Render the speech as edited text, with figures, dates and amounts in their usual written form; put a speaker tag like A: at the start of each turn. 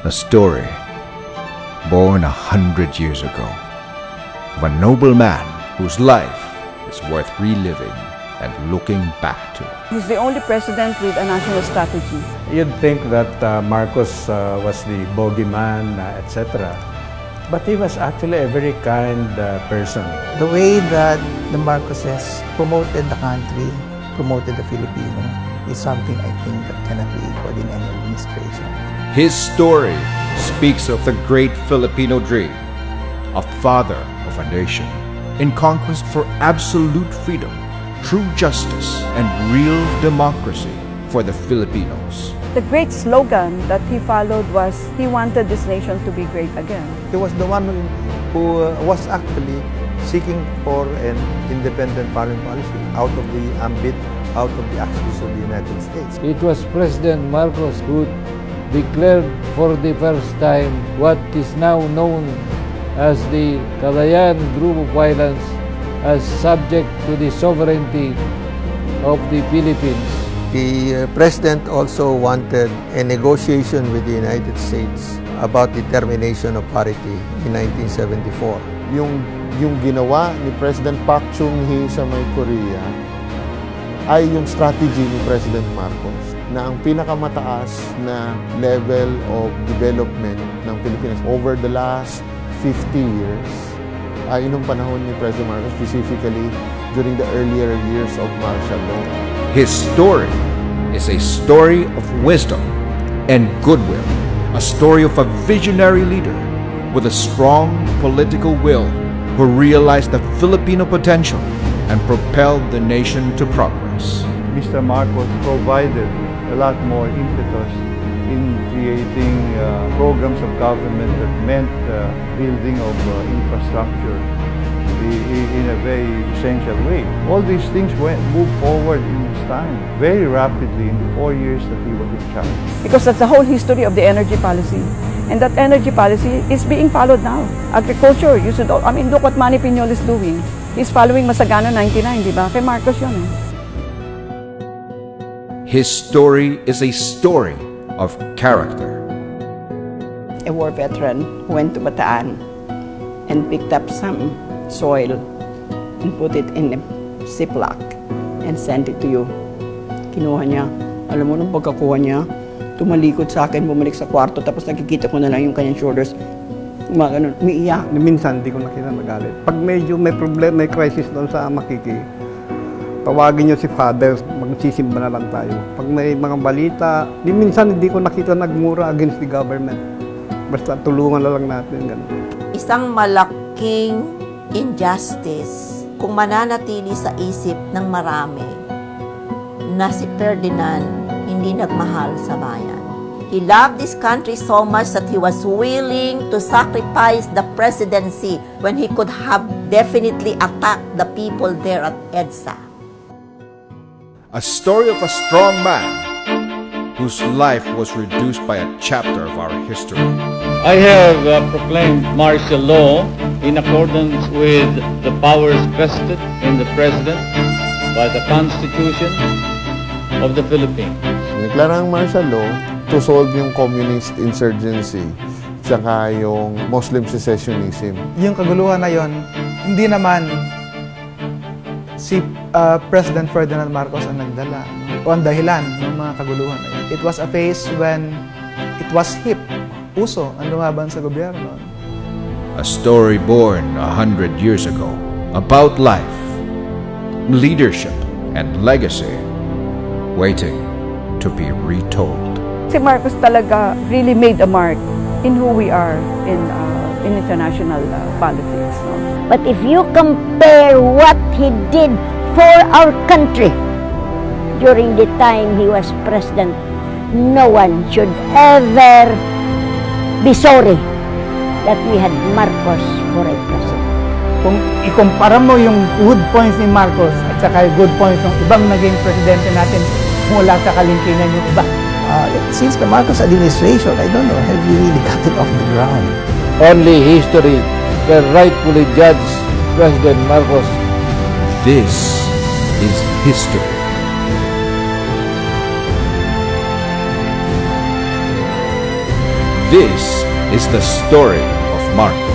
A: A story born 100 years ago of a noble man whose life is worth reliving and looking back to.
B: He's the only president with a national strategy.
C: You'd think that Marcos was the bogeyman, etc. But he was actually a very kind person.
D: The way that the Marcoses promoted the country, promoted the Filipino, is something I think that cannot be equaled in any administration.
A: His story speaks of the great Filipino dream, a father of a nation in conquest for absolute freedom, true justice, and real democracy for the Filipinos.
B: The great slogan that he followed was, he wanted this nation to be great again.
E: He was the one who was actually seeking for an independent foreign policy out of the ambit, out of the axis of the United States.
F: It was President Marcos who declared for the first time what is now known as the Calayan Group of Islands as subject to the sovereignty of the Philippines.
E: The President also wanted a negotiation with the United States about the termination of parity in 1974.
G: Yung ginawa ni President Park Chung-hee sa may Korea ay yung strategy ni President Marcos na ang pinakamataas na level of development ng Pilipinas over the last 50 years ay nung panahon ni President Marcos, specifically during the earlier years of martial law.
A: His story is a story of wisdom and goodwill, a story of a visionary leader with a strong political will who realized the Filipino potential and propelled the nation to progress.
H: Mr. Marcos provided a lot more impetus in creating programs of government that meant building of infrastructure in a very essential way. All these things moved forward in his time very rapidly in the 4 years that he was in charge.
B: Because that's the whole history of the energy policy. And that energy policy is being followed now. Agriculture, you should, I mean, look what Manny Piñol is doing. He's following Masagana 99, di ba? Kay Marcos yun eh.
A: His story is a story of character.
I: A war veteran who went to Bataan and picked up some soil and put it in a ziplock and sent it to you. Kinuha niya. Alam mo, nung pagkakuha niya, tumalikod sa akin, bumalik sa kwarto, tapos nakikita ko na lang yung kanyang shoulders. Umiiyak.
E: Minsan, di ko nakita magalit. Pag medyo may problem, may crisis doon sa Makiki, tawagin niyo si Father, magsisimba na lang tayo. Pag may mga balita, minsan hindi ko nakita nagmura against the government. Basta tulungan na lang natin. Ganun.
J: Isang malaking injustice kung mananatili sa isip ng marami na si Ferdinand hindi nagmahal sa bayan. He loved this country so much that he was willing to sacrifice the presidency when he could have definitely attacked the people there at EDSA.
A: A story of a strong man whose life was reduced by a chapter of our history.
F: I have proclaimed martial law in accordance with the powers vested in the President by the Constitution of the Philippines.
G: Deklarang martial law to solve yung communist insurgency tsaka yung Muslim secessionism.
D: Yung kaguluhan na yon, hindi naman si President Ferdinand Marcos ang nagdala o ang dahilan ng mga kaguluhan na yun. It was a phase when it was hip, uso ang lumaban sa gobyerno.
A: A story born 100 years ago about life, leadership, and legacy, waiting to be retold.
B: Si Marcos talaga really made a mark in who we are in international politics. No?
K: But if you compare what he did for our country during the time he was president, no one should ever be sorry that we had Marcos for a president.
D: Kung ikumpara mo yung good points ni Marcos at saka yung good points ng ibang naging presidente natin mula sa kalingkingan yung iba. Since the Marcos administration, I don't know, have we really gotten off the ground?
F: Only history can rightfully judge President Marcos.
A: This is history. This is the story of Marcos.